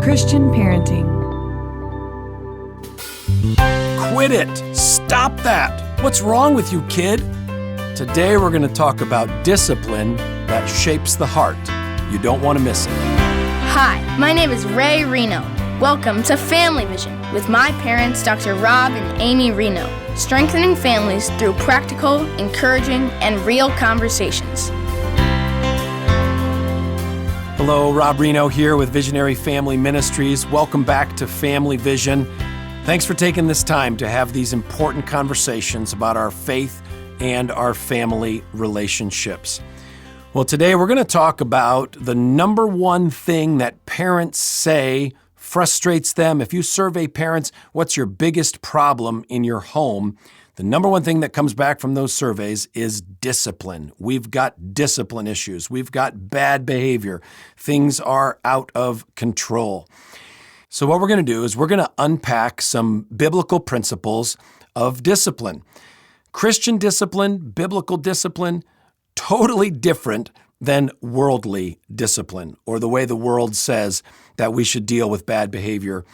Christian parenting. Quit it! Stop that! What's wrong with you, kid? Today we're going to talk about discipline that shapes the heart. You don't want to miss it. Hi, my name is Ray Reno. Welcome to Family Vision with my parents, Dr. Rob and Amy Reno, strengthening families through practical, encouraging, and real conversations. Hello, Rob Reno here with Visionary Family Ministries. Welcome back to Family Vision. Thanks for taking this time to have these important conversations about our faith and our family relationships. Well, today we're going to talk about the number one thing that parents say frustrates them. If you survey parents, what's your biggest problem in your home? The number one thing that comes back from those surveys is discipline. We've got discipline issues. We've got bad behavior. Things are out of control. So what we're going to do is we're going to unpack some biblical principles of discipline. Christian discipline, biblical discipline, totally different than worldly discipline, or the way the world says that we should deal with bad behavior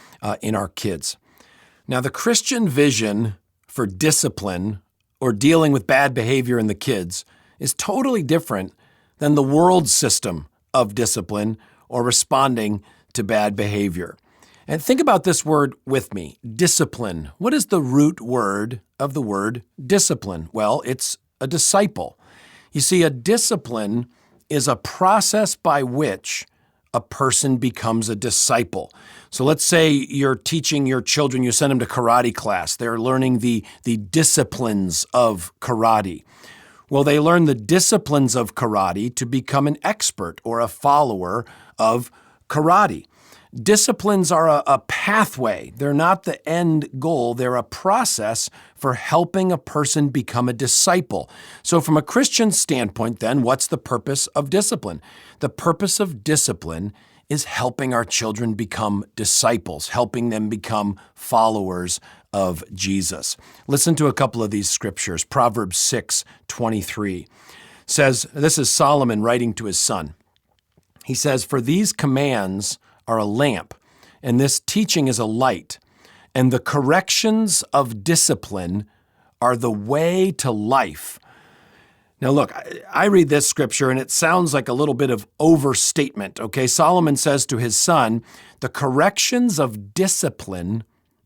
in our kids. Now, the Christian vision for discipline or dealing with bad behavior in the kids is totally different than the world's system of discipline or responding to bad behavior. And think about this word with me, discipline. What is the root word of the word discipline? Well, it's a disciple. You see, a discipline is a process by which a person becomes a disciple. So let's say you're teaching your children, you send them to karate class. They're learning the disciplines of karate. Well, they learn the disciplines of karate to become an expert or a follower of karate. Disciplines are a pathway. They're not the end goal. They're a process for helping a person become a disciple. So from a Christian standpoint, then, what's the purpose of discipline? The purpose of discipline is helping our children become disciples, helping them become followers of Jesus. Listen to a couple of these scriptures. Proverbs 6:23 says, this is Solomon writing to his son. He says, "For these commands are a lamp, and this teaching is a light, and the corrections of discipline are the way to life." Now look, I read this scripture and it sounds like a little bit of overstatement, okay? Solomon says to his son, the corrections of discipline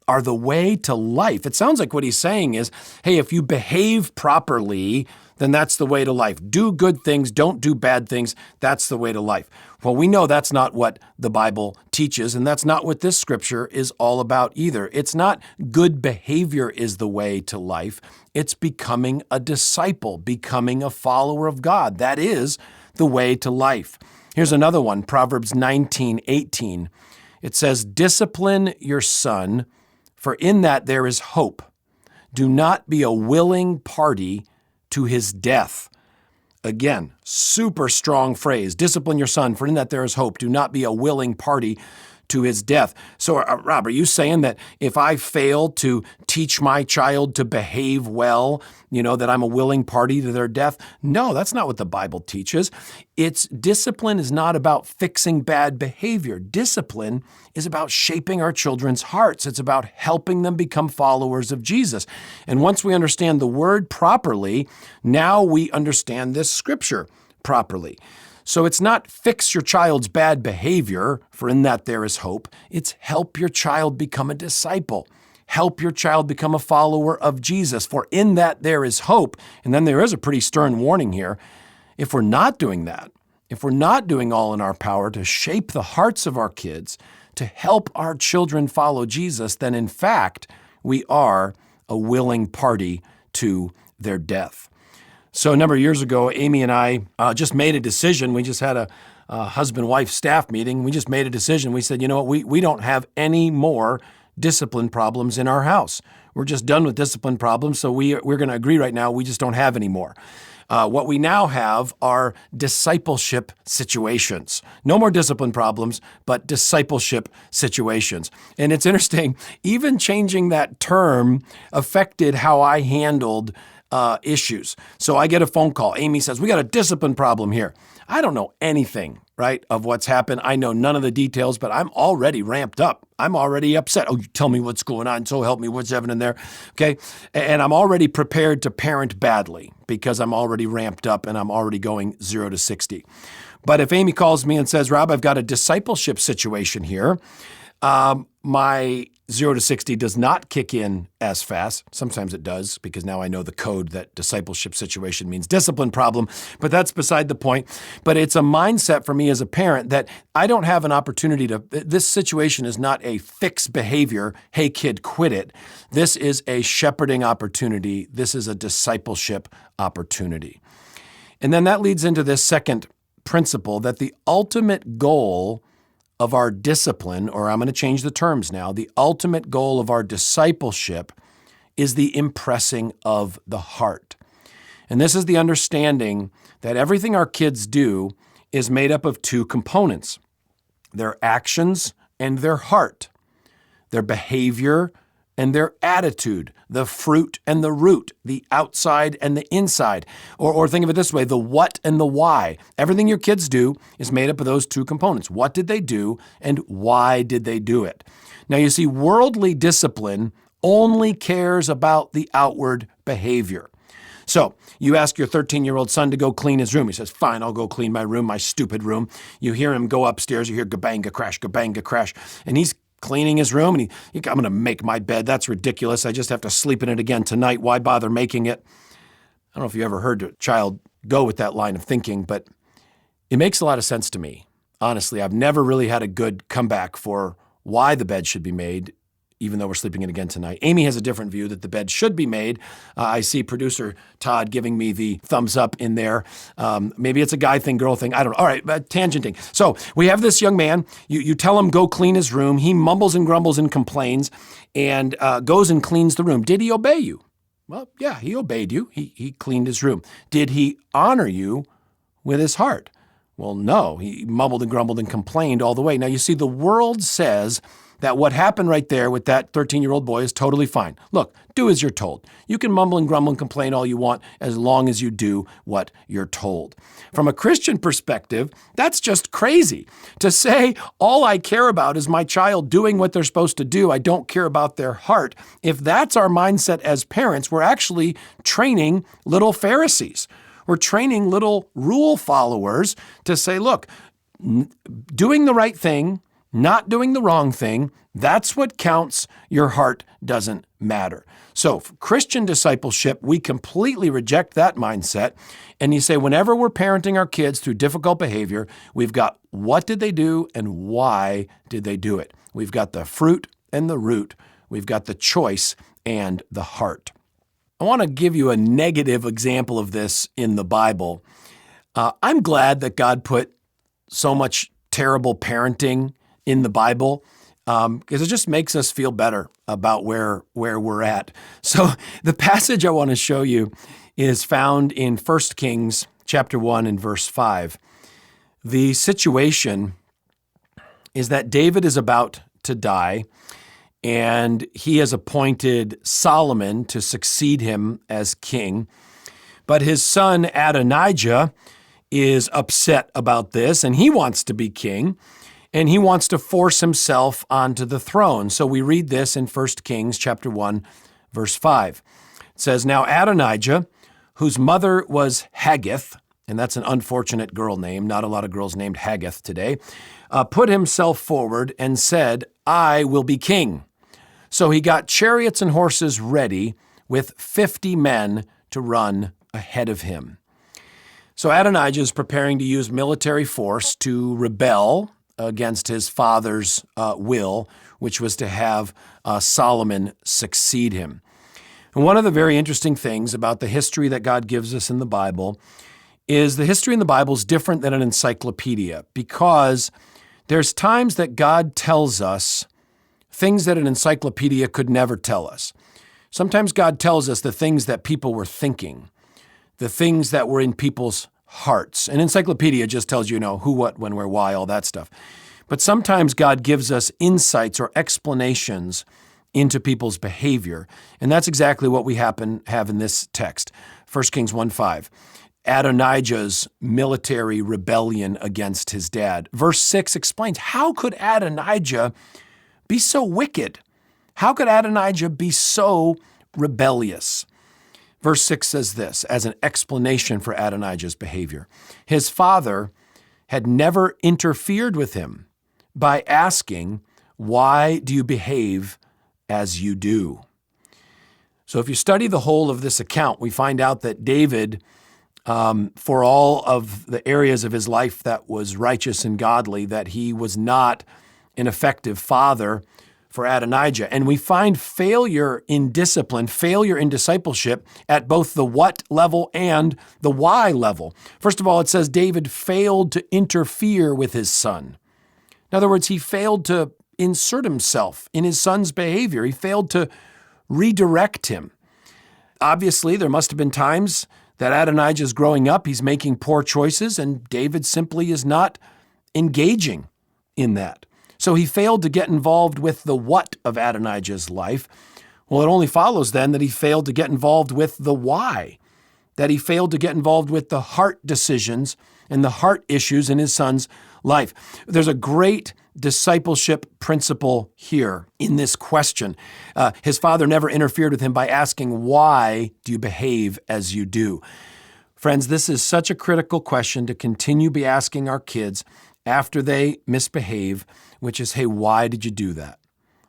are the way to life. It sounds like what he's saying is, hey, if you behave properly, then that's the way to life. Do good things, don't do bad things, that's the way to life. Well, we know that's not what the Bible teaches, and that's not what this scripture is all about either. It's not good behavior is the way to life. It's becoming a disciple, becoming a follower of God. That is the way to life. Here's another one, Proverbs 19:18. It says, "Discipline your son, for in that there is hope. Do not be a willing party to his death." Again, super strong phrase. Discipline your son, for in that there is hope. Do not be a willing party to his death. So, Rob, are you saying that if I fail to teach my child to behave well, that I'm a willing party to their death? No, that's not what the Bible teaches. Discipline is not about fixing bad behavior. Discipline is about shaping our children's hearts. It's about helping them become followers of Jesus. And once we understand the word properly, now we understand this scripture properly. So it's not fix your child's bad behavior, for in that there is hope. It's help your child become a disciple. Help your child become a follower of Jesus, for in that there is hope. And then there is a pretty stern warning here. If we're not doing that, if we're not doing all in our power to shape the hearts of our kids, to help our children follow Jesus, then in fact, we are a willing party to their death. So a number of years ago, Amy and I just made a decision. We just had a husband-wife staff meeting. We just made a decision. We said, you know what, we don't have any more discipline problems in our house. We're just done with discipline problems, so we're going to agree right now we just don't have any more. What we now have are discipleship situations. No more discipline problems, but discipleship situations. And it's interesting, even changing that term affected how I handled issues. So I get a phone call. Amy says, we got a discipline problem here. I don't know anything, right, of what's happened. I know none of the details, but I'm already ramped up. I'm already upset. Oh, you tell me what's going on. So help me. What's happening there? Okay. And I'm already prepared to parent badly because I'm already ramped up and I'm already going 0 to 60. But if Amy calls me and says, Rob, I've got a discipleship situation here, my 0 to 60 does not kick in as fast. Sometimes it does because now I know the code that discipleship situation means discipline problem, but that's beside the point. But it's a mindset for me as a parent that I don't have an opportunity this situation is not a fixed behavior, hey kid, quit it. This is a shepherding opportunity. This is a discipleship opportunity. And then that leads into this second principle that the ultimate goal of our discipline, or I'm going to change the terms now, the ultimate goal of our discipleship is the impressing of the heart. And this is the understanding that everything our kids do is made up of two components, their actions and their heart, their behavior and their attitude, the fruit and the root, the outside and the inside. Or think of it this way, the what and the why. Everything your kids do is made up of those two components. What did they do and why did they do it? Now you see, worldly discipline only cares about the outward behavior. So you ask your 13-year-old son to go clean his room. He says, fine, I'll go clean my room, my stupid room. You hear him go upstairs, you hear ga-bang, crash, and he's cleaning his room, and I'm going to make my bed. That's ridiculous. I just have to sleep in it again tonight. Why bother making it? I don't know if you ever heard a child go with that line of thinking, but it makes a lot of sense to me. Honestly, I've never really had a good comeback for why the bed should be made, even though we're sleeping in again tonight. Amy has a different view that the bed should be made. I see producer Todd giving me the thumbs up in there. Maybe it's a guy thing, girl thing. I don't know. All right, tangenting. So we have this young man. You tell him go clean his room. He mumbles and grumbles and complains and goes and cleans the room. Did he obey you? Well, yeah, he obeyed you. He cleaned his room. Did he honor you with his heart? Well, no. He mumbled and grumbled and complained all the way. Now, you see, the world says that what happened right there with that 13-year-old boy is totally fine. Look, do as you're told. You can mumble and grumble and complain all you want as long as you do what you're told. From a Christian perspective, that's just crazy. To say all I care about is my child doing what they're supposed to do, I don't care about their heart. If that's our mindset as parents, we're actually training little Pharisees. We're training little rule followers to say, look, doing the right thing, not doing the wrong thing, that's what counts. Your heart doesn't matter. So for Christian discipleship, we completely reject that mindset. And you say, whenever we're parenting our kids through difficult behavior, we've got what did they do and why did they do it? We've got the fruit and the root. We've got the choice and the heart. I want to give you a negative example of this in the Bible. I'm glad that God put so much terrible parenting in the Bible, because it just makes us feel better about where we're at. So the passage I want to show you is found in 1 Kings chapter 1 and verse 5. The situation is that David is about to die, and he has appointed Solomon to succeed him as king. But his son Adonijah is upset about this, and he wants to be king. And he wants to force himself onto the throne. So we read this in 1 Kings chapter 1, verse 5. It says, now Adonijah, whose mother was Haggith, and that's an unfortunate girl name, not a lot of girls named Haggith today, put himself forward and said, I will be king. So he got chariots and horses ready with 50 men to run ahead of him. So Adonijah is preparing to use military force to rebel against his father's will, which was to have Solomon succeed him. And one of the very interesting things about the history that God gives us in the Bible is the history in the Bible is different than an encyclopedia, because there's times that God tells us things that an encyclopedia could never tell us. Sometimes God tells us the things that people were thinking, the things that were in people's hearts. An encyclopedia just tells you, who, what, when, where, why, all that stuff. But sometimes God gives us insights or explanations into people's behavior. And that's exactly what we have in this text. 1 Kings 1:5. Adonijah's military rebellion against his dad. Verse 6 explains, how could Adonijah be so wicked? How could Adonijah be so rebellious? Verse 6 says this as an explanation for Adonijah's behavior. His father had never interfered with him by asking, why do you behave as you do? So if you study the whole of this account, we find out that David, for all of the areas of his life that was righteous and godly, that he was not an effective father for Adonijah. And we find failure in discipline, failure in discipleship at both the what level and the why level. First of all, it says David failed to interfere with his son. In other words, he failed to insert himself in his son's behavior. He failed to redirect him. Obviously, there must have been times that Adonijah is growing up, he's making poor choices, and David simply is not engaging in that. So he failed to get involved with the what of Adonijah's life. Well, it only follows then that he failed to get involved with the why, that he failed to get involved with the heart decisions and the heart issues in his son's life. There's a great discipleship principle here in this question. His father never interfered with him by asking, why do you behave as you do? Friends, this is such a critical question to continue be asking our kids after they misbehave, which is, hey, why did you do that?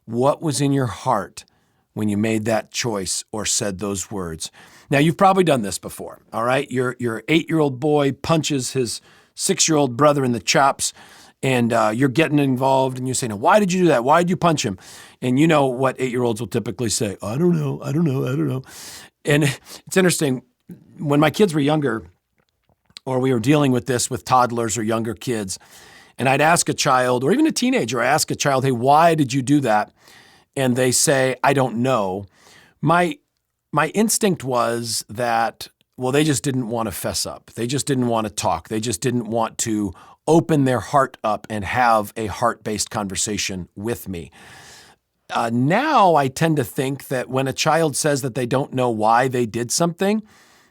What was in your heart when you made that choice or said those words? Now, you've probably done this before, all right? Your 8-year-old boy punches his 6-year-old brother in the chops, and you're getting involved, and you say, now, why did you do that? Why did you punch him? And you know what 8-year-olds will typically say, I don't know. And it's interesting, when my kids were younger, or we were dealing with this with toddlers or younger kids, and I'd ask a child, or even a teenager, I ask a child, hey, why did you do that? And they say, I don't know. My instinct was that, well, they just didn't want to fess up. They just didn't want to talk. They just didn't want to open their heart up and have a heart-based conversation with me. Now I tend to think that when a child says that they don't know why they did something,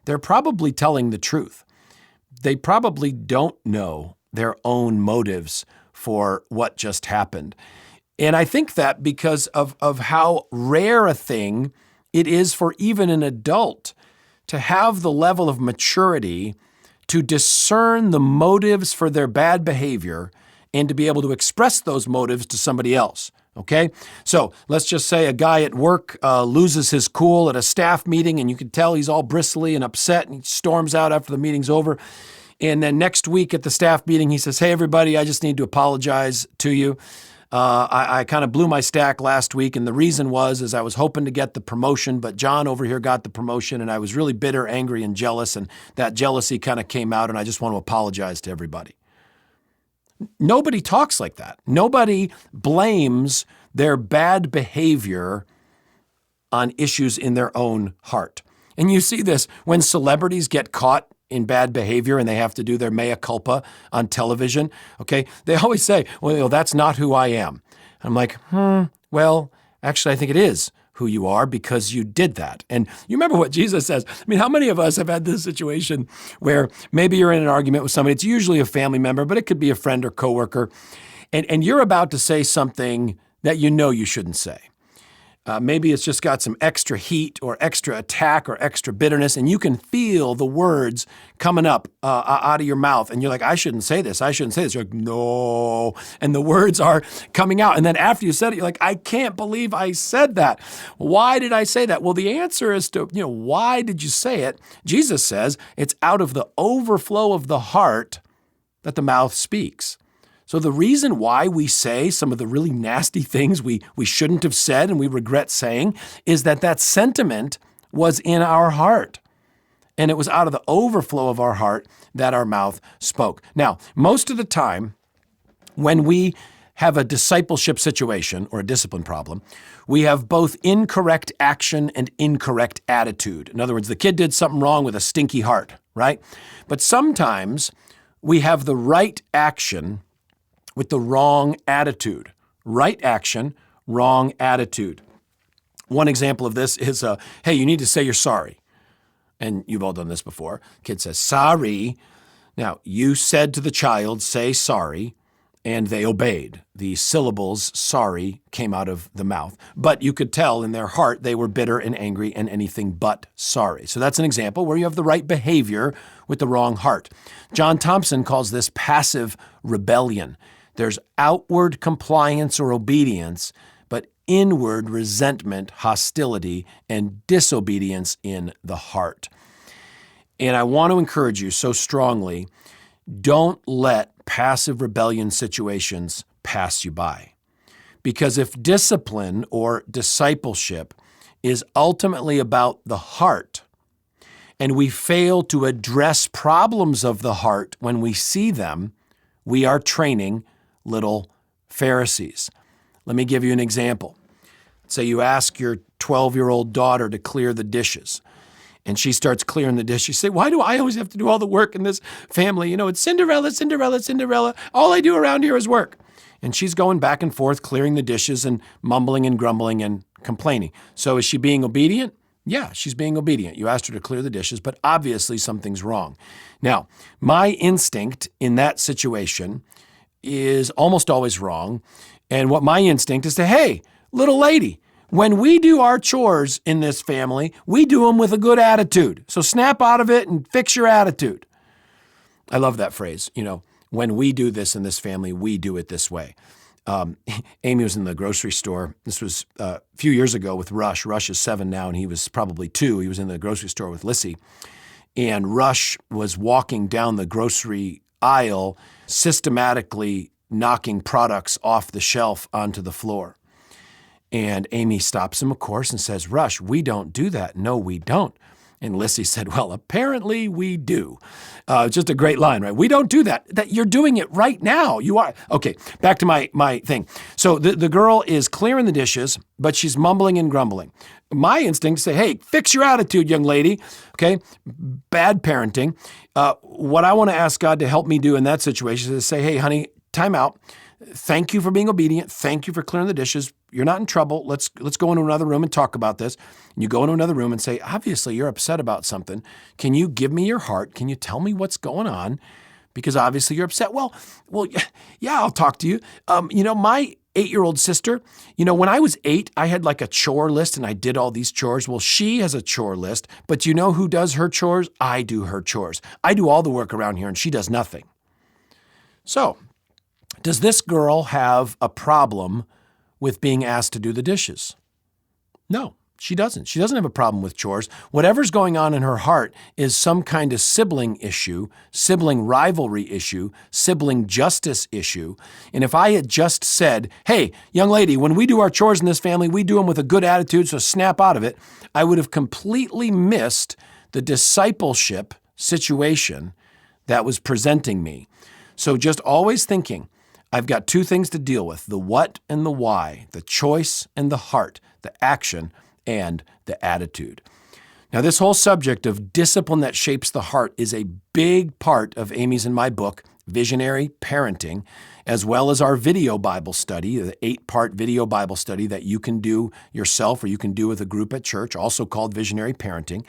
they're probably telling the truth. They probably don't know their own motives for what just happened. And I think that because of how rare a thing it is for even an adult to have the level of maturity to discern the motives for their bad behavior and to be able to express those motives to somebody else. Okay? So let's just say a guy at work loses his cool at a staff meeting, and you can tell he's all bristly and upset, and he storms out after the meeting's over. And then next week at the staff meeting, he says, hey, everybody, I just need to apologize to you. I kind of blew my stack last week, and the reason is I was hoping to get the promotion, but John over here got the promotion, and I was really bitter, angry, and jealous, and that jealousy kind of came out, and I just want to apologize to everybody. Nobody talks like that. Nobody blames their bad behavior on issues in their own heart. And you see this when celebrities get caught in bad behavior and they have to do their mea culpa on television, okay? They always say, well, that's not who I am. I'm like, well, actually, I think it is who you are because you did that. And you remember what Jesus says. I mean, how many of us have had this situation where maybe you're in an argument with somebody, it's usually a family member, but it could be a friend or coworker, and you're about to say something that you know you shouldn't say. Maybe it's just got some extra heat or extra attack or extra bitterness, and you can feel the words coming up out of your mouth. And you're like, I shouldn't say this. I shouldn't say this. You're like, no. And the words are coming out. And then after you said it, you're like, I can't believe I said that. Why did I say that? Well, the answer is to, why did you say it? Jesus says it's out of the overflow of the heart that the mouth speaks. So the reason why we say some of the really nasty things we shouldn't have said and we regret saying is that sentiment was in our heart. And it was out of the overflow of our heart that our mouth spoke. Now, most of the time, when we have a discipleship situation or a discipline problem, we have both incorrect action and incorrect attitude. In other words, the kid did something wrong with a stinky heart, right? But sometimes we have the right action with the wrong attitude. Right action, wrong attitude. One example of this is, hey, you need to say you're sorry. And you've all done this before. Kid says, sorry. Now, you said to the child, say sorry, and they obeyed. The syllables sorry came out of the mouth. But you could tell in their heart they were bitter and angry and anything but sorry. So that's an example where you have the right behavior with the wrong heart. John Thompson calls this passive rebellion. There's outward compliance or obedience, but inward resentment, hostility, and disobedience in the heart. And I want to encourage you so strongly, don't let passive rebellion situations pass you by. Because if discipline or discipleship is ultimately about the heart, and we fail to address problems of the heart when we see them, we are training little Pharisees. Let me give you an example. Say you ask your 12-year-old daughter to clear the dishes, and she starts clearing the dishes. You say, why do I always have to do all the work in this family? It's Cinderella, Cinderella, Cinderella. All I do around here is work. And she's going back and forth, clearing the dishes and mumbling and grumbling and complaining. So is she being obedient? Yeah, she's being obedient. You asked her to clear the dishes, but obviously something's wrong. Now, my instinct in that situation is almost always wrong. And what my instinct is to, hey, little lady, when we do our chores in this family, we do them with a good attitude. So snap out of it and fix your attitude. I love that phrase. When we do this in this family, we do it this way. Amy was in the grocery store. This was a few years ago with Rush. Rush is 7 now, and he was probably 2. He was in the grocery store with Lissy. And Rush was walking down the grocery aisle, systematically knocking products off the shelf onto the floor. And Amy stops him, of course, and says, Rush, we don't do that. No, we don't. And Lissy said, well, apparently we do. Just a great line, right? We don't do that. That you're doing it right now. You are. Okay, back to my thing. So the girl is clearing the dishes, but she's mumbling and grumbling. My instinct is to say, hey, fix your attitude, young lady. Okay, bad parenting. What I want to ask God to help me do in that situation is to say, hey, honey, time out. Thank you for being obedient. Thank you for clearing the dishes. You're not in trouble. Let's go into another room and talk about this. And you go into another room and say, obviously, you're upset about something. Can you give me your heart? Can you tell me what's going on? Because obviously you're upset. Well, yeah, I'll talk to you. My 8-year-old sister, when I was 8, I had like a chore list and I did all these chores. Well, she has a chore list, but you know who does her chores? I do her chores. I do all the work around here and she does nothing. So, does this girl have a problem with being asked to do the dishes? No, she doesn't. She doesn't have a problem with chores. Whatever's going on in her heart is some kind of sibling issue, sibling rivalry issue, sibling justice issue. And if I had just said, hey, young lady, when we do our chores in this family, we do them with a good attitude, so snap out of it, I would have completely missed the discipleship situation that was presenting me. So just always thinking, I've got 2 things to deal with, the what and the why, the choice and the heart, the action and the attitude. Now, this whole subject of discipline that shapes the heart is a big part of Amy's and my book, Visionary Parenting, as well as our video Bible study, the 8-part video Bible study that you can do yourself or you can do with a group at church, also called Visionary Parenting.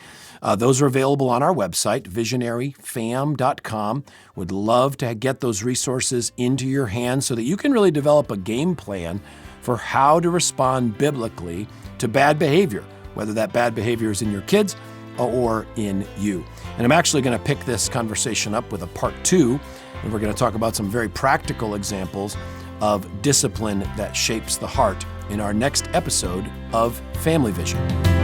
Those are available on our website, visionaryfam.com. Would love to get those resources into your hands so that you can really develop a game plan for how to respond biblically to bad behavior, whether that bad behavior is in your kids or in you. And I'm actually going to pick this conversation up with a part 2, and we're going to talk about some very practical examples of discipline that shapes the heart in our next episode of Family Vision.